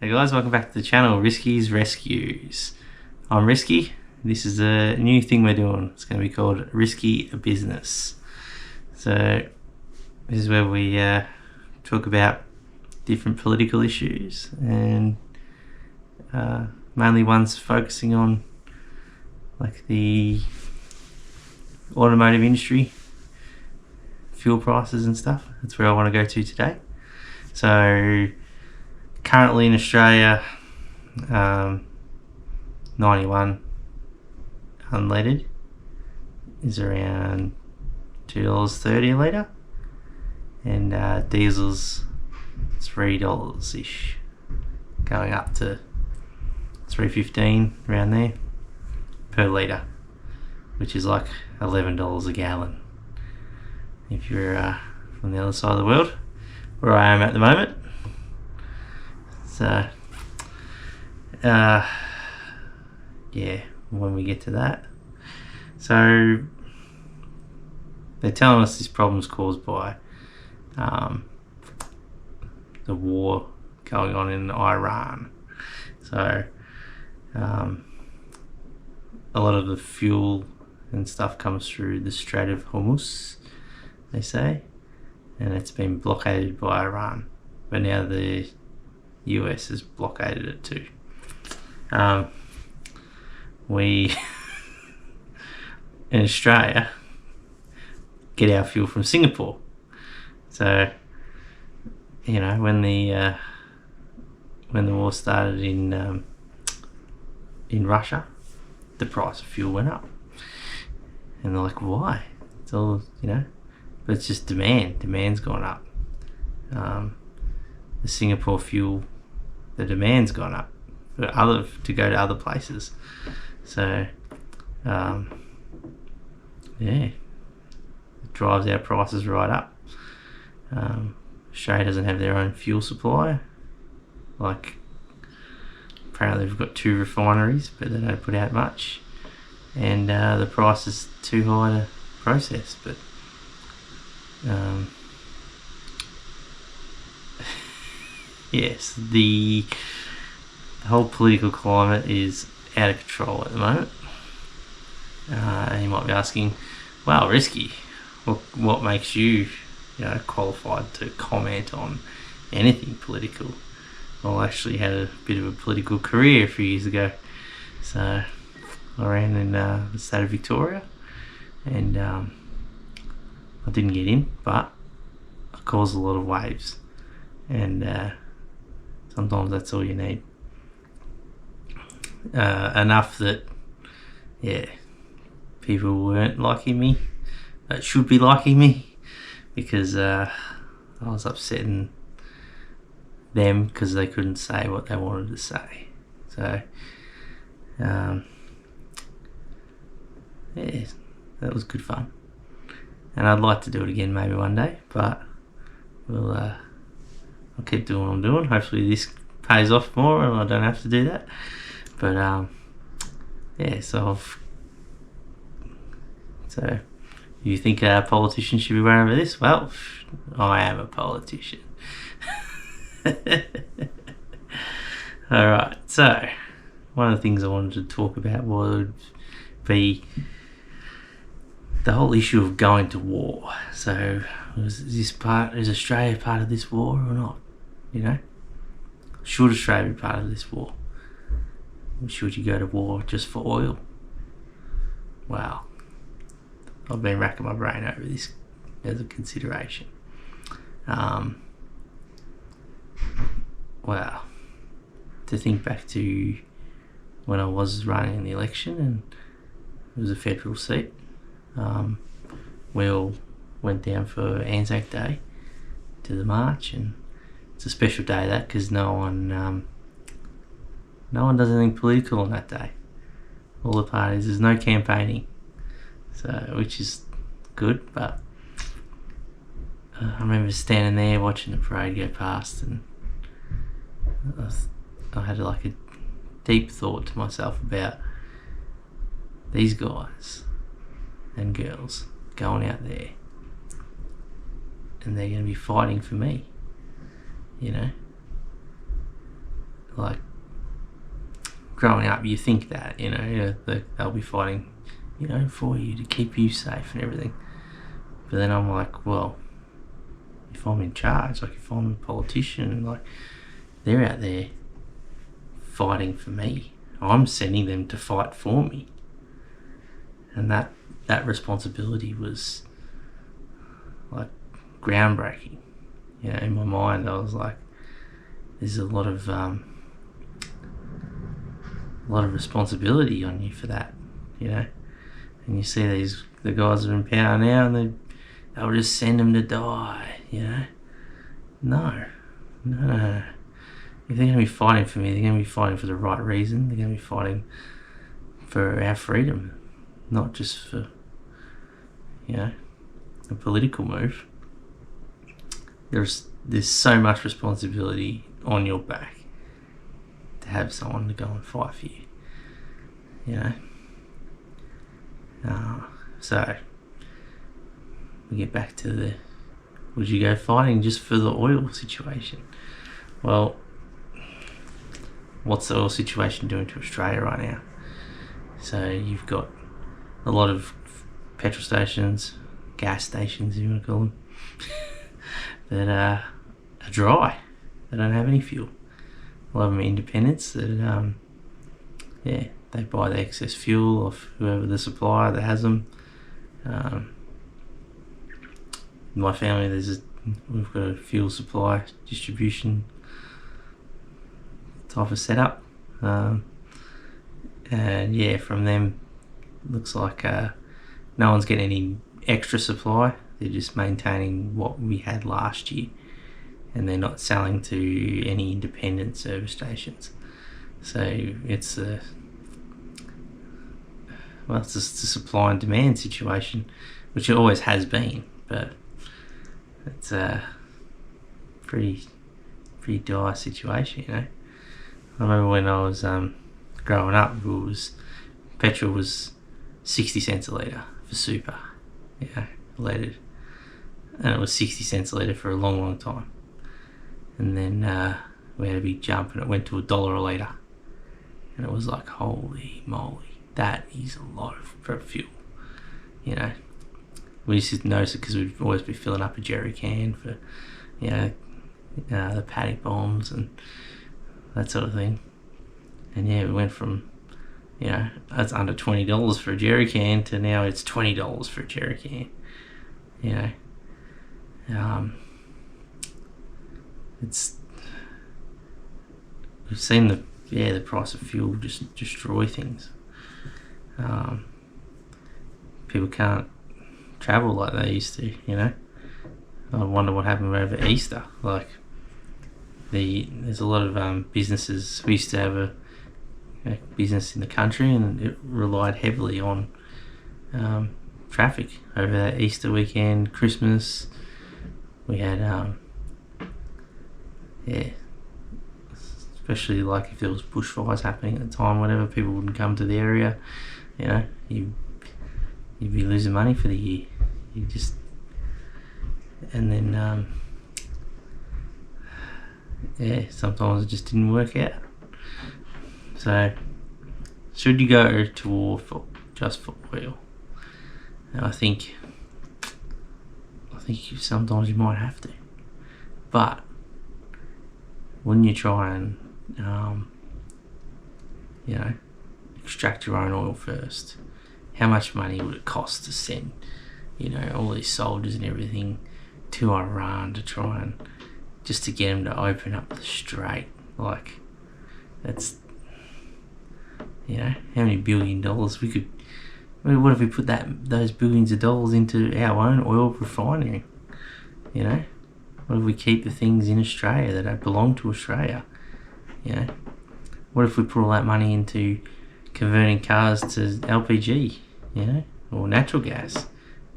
Hey guys, welcome back to the channel, Risky's Rescues. I'm Risky. This is a new thing we're doing. It's going to be called Risky Business. So this is where we talk about different political issues and mainly ones focusing on like the automotive industry, fuel prices and stuff. That's where I want to go to today. So currently in Australia, 91 unleaded is around $2.30 a litre, and diesel's $3 ish, going up to $3.15 around there per litre, which is like $11 a gallon if you're from the other side of the world, where I am at the moment. So yeah, when we get to that, so they're telling us this problem's caused by the war going on in Iran. So a lot of the fuel and stuff comes through the Strait of Hormuz, they say, and it's been blockaded by Iran, but now the US has blockaded it too. We in Australia get our fuel from Singapore. So you know, when the war started in Russia, the price of fuel went up, and they're like, why? It's all, you know, but it's just demand's gone up. The Singapore fuel, the demand's gone up to go to other places. So yeah, it drives our prices right up. Australia doesn't have their own fuel supply. Like, apparently they've got 2 refineries, but they don't put out much, and the price is too high to process. But yes, the whole political climate is out of control at the moment. And you might be asking, wow, Risky, what makes you, qualified to comment on anything political? Well, I actually had a bit of a political career a few years ago. So I ran in the state of Victoria, and I didn't get in, but I caused a lot of waves, and sometimes that's all you need. Enough that, yeah, people weren't liking me, that should be liking me, because I was upsetting them because they couldn't say what they wanted to say. So yeah, that was good fun, and I'd like to do it again maybe one day, but I'll keep doing what I'm doing. Hopefully this pays off more and I don't have to do that. But yeah, so you think politicians should be worrying about this? Well, I am a politician. Alright, so one of the things I wanted to talk about would be the whole issue of going to war. So is Australia part of this war or not? Should Australia be part of this war? Should you go to war just for oil? Wow, I've been racking my brain over this as a consideration. Wow, to think back to when I was running in the election and it was a federal seat. We all went down for Anzac Day to the march, and it's a special day that, because no one does anything political on that day. All the parties, there's no campaigning, so which is good. But I remember standing there watching the parade go past, and I had like a deep thought to myself about these guys and girls going out there, and they're going to be fighting for me. growing up, you think that, they'll be fighting, for you to keep you safe and everything. But then I'm like, well, if I'm in charge, like if I'm a politician, like they're out there fighting for me. I'm sending them to fight for me. And that responsibility was like groundbreaking. In my mind I was like, there's a lot of responsibility on you for that, And you see the guys that are in power now, and they'll just send them to die, No. If they're going to be fighting for me, they're going to be fighting for the right reason. They're going to be fighting for our freedom, not just for, a political move. There's so much responsibility on your back to have someone to go and fight for you, So we get back to would you go fighting just for the oil situation? Well, what's the oil situation doing to Australia right now? So you've got a lot of petrol stations, gas stations, if you want to call them, that are dry. They don't have any fuel. A lot of them are independents that, they buy the excess fuel off whoever the supplier that has them. In my family, we've got a fuel supply distribution type of setup, and from them, looks like no one's getting any extra supply. They're just maintaining what we had last year, and they're not selling to any independent service stations. So it's it's just a supply and demand situation, which it always has been, but it's a pretty dire situation, I remember when I was growing up, petrol was 60 cents a litre for super, leaded, and it was 60 cents a litre for a long time. And then we had a big jump, and it went to $1 a litre, and it was like, holy moly, that is a lot for fuel. We used to notice it because we'd always be filling up a jerry can for the paddock bombs and that sort of thing. And we went from that's under $20 for a jerry can to now it's $20 for a jerry can. We've seen the price of fuel just destroy things. People can't travel like they used to. I wonder what happened over Easter. Like there's a lot of businesses. We used to have a business in the country, and it relied heavily on traffic over that Easter weekend, Christmas. We had especially like if there was bushfires happening at the time, whatever, people wouldn't come to the area. You'd be losing money for the year. And then sometimes it just didn't work out. So should you go to war just for oil? And I think sometimes you might have to, but wouldn't you try and extract your own oil first? How much money would it cost to send all these soldiers and everything to Iran to try and just to get them to open up the strait? Like, that's how many $billion we could. What if we put those billions of dollars into our own oil refinery? What if we keep the things in Australia that don't belong to Australia? What if we put all that money into converting cars to LPG, or natural gas?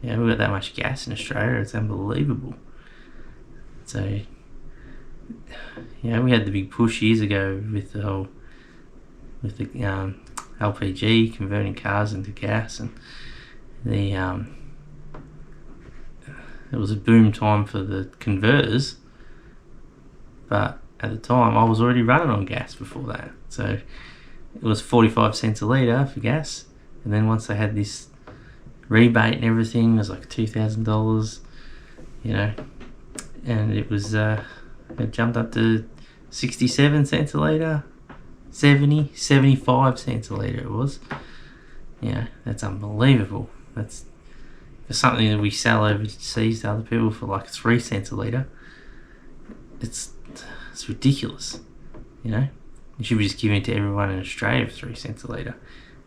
We've got that much gas in Australia, it's unbelievable. So, we had the big push years ago with the LPG, converting cars into gas, and it was a boom time for the converters, but at the time I was already running on gas before that, so it was 45 cents a litre for gas, and then once they had this rebate and everything, it was like $2,000, you know, and it was it jumped up to 67 cents a litre, 75 cents a litre it was. Yeah, that's unbelievable. That's for something that we sell overseas to other people for like 3 cents a litre. It's ridiculous, you know. You should be just giving it to everyone in Australia for 3 cents a litre,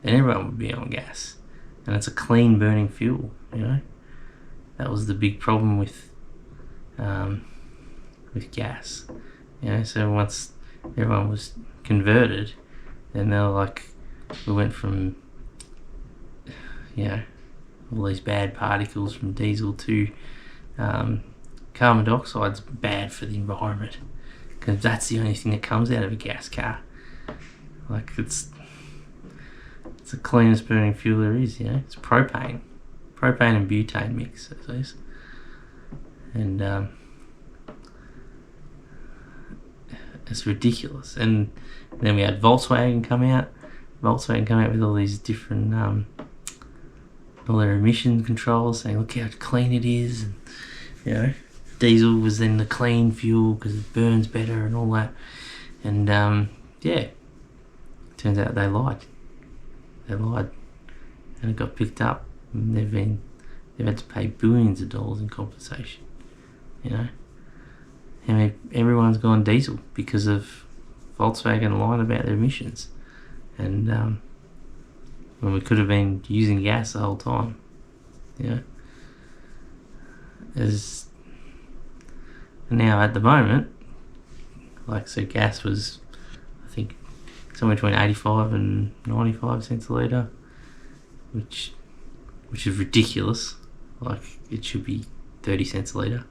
then everyone would be on gas, and it's a clean burning fuel, you know. That was the big problem with gas, you know. So once everyone was converted, then they were like, we went from, you know, all these bad particles from diesel to carbon dioxide's bad for the environment, because that's the only thing that comes out of a gas car. Like it's the cleanest burning fuel there is, you know. It's propane and butane mix, at least. And it's ridiculous. And then we had Volkswagen come out with all these different all their emission controls, saying look how clean it is, and you know, diesel was then the clean fuel because it burns better and all that. And yeah, turns out they lied, and it got picked up, and they've had to pay billions of dollars in compensation, you know. And everyone's gone diesel because of Volkswagen lying about their emissions, and when we could have been using gas the whole time, you know. Now at the moment, like, so gas was, I think, somewhere between 85 and 95 cents a litre, which is ridiculous. Like, it should be 30 cents a litre.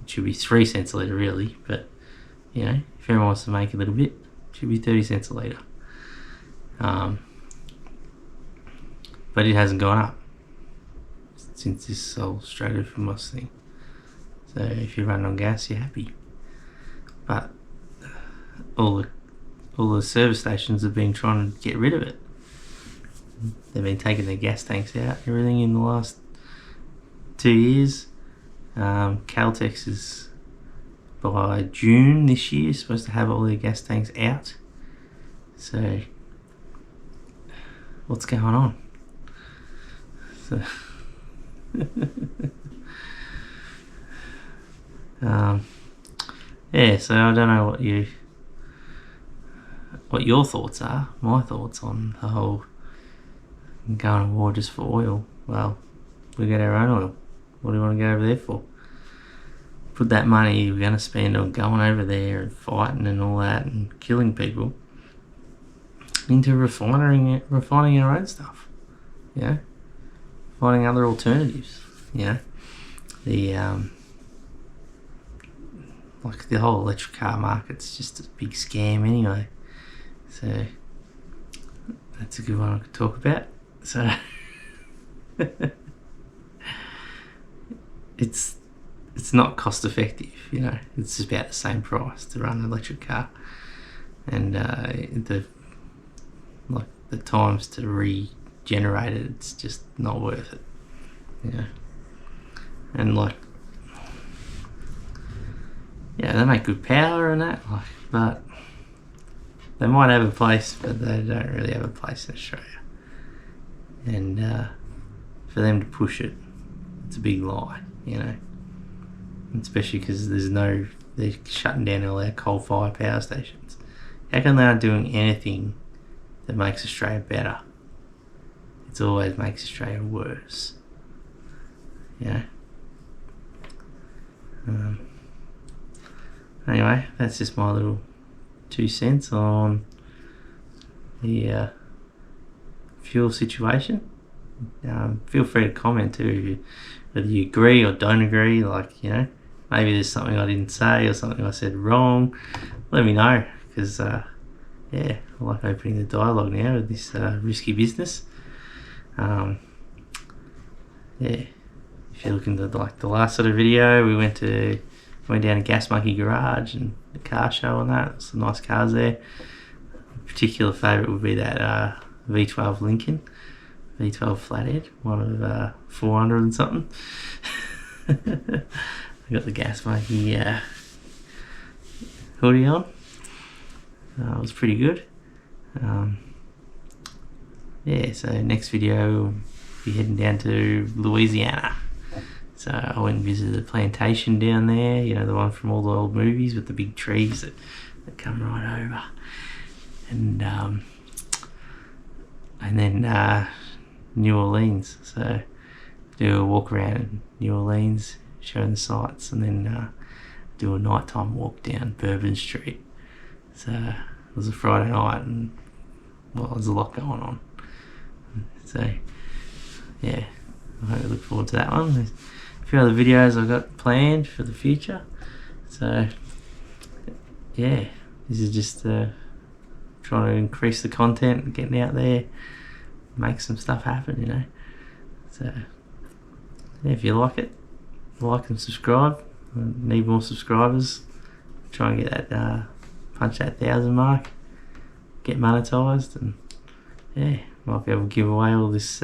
It should be 3 cents a litre really, but you know, if everyone wants to make a little bit, it should be 30 cents a litre. But it hasn't gone up since this whole Australia from us thing. So if you're running on gas, you're happy. But all the service stations have been trying to get rid of it. They've been taking their gas tanks out, everything, in the last 2 years. Caltex is, by June this year, supposed to have all their gas tanks out. So what's going on? So yeah, so I don't know what your thoughts are. My thoughts on the whole going to war just for oil. Well, we get our own oil. What do you want to go over there for? Put that money you're going to spend on going over there and fighting and all that and killing people into refining our own stuff. You know, finding other alternatives. You know, like the whole electric car market's just a big scam anyway. So that's a good one I could talk about. So it's not cost effective, you know. It's about the same price to run an electric car, and the times to regenerate it, it's just not worth it, you know. And like, yeah, they make good power and that, like, but they might have a place, but they don't really have a place in Australia. And for them to push it, it's a big lie, you know. Especially because they're shutting down all our coal-fired power stations. How come they aren't doing anything that makes Australia better? It always makes Australia worse, you know. Anyway, that's just my little 2 cents on the fuel situation. Feel free to comment too, whether you agree or don't agree. Like, you know, maybe there's something I didn't say or something I said wrong. Let me know, because yeah, I like opening the dialogue now with this risky business. Yeah, if you look into the last sort of video, we went down to Gas Monkey Garage and the car show and that. Some nice cars there. particular favourite would be that V12 Lincoln, V12 flathead, one of 400 and something. I got the gas monkey hoodie on. It was pretty good. Yeah, so next video we'll be heading down to Louisiana. So I went and visited the plantation down there, you know, the one from all the old movies with the big trees that come right over. And then New Orleans. So do a walk around in New Orleans, showing the sights, and then do a nighttime walk down Bourbon Street. So it was a Friday night, and well, there's a lot going on. So yeah, I hope you look forward to that one. There's a few other videos I've got planned for the future. So yeah, this is just trying to increase the content, getting out there, make some stuff happen, you know. So yeah, if you like it, like and subscribe. I need more subscribers. Try and get that punch that 1,000 mark, get monetized, and yeah, might be able to give away all this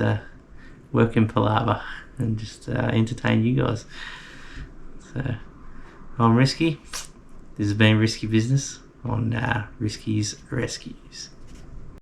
working palaver and just entertain you guys. So I'm Risky. This has been Risky Business on Risky's Rescues.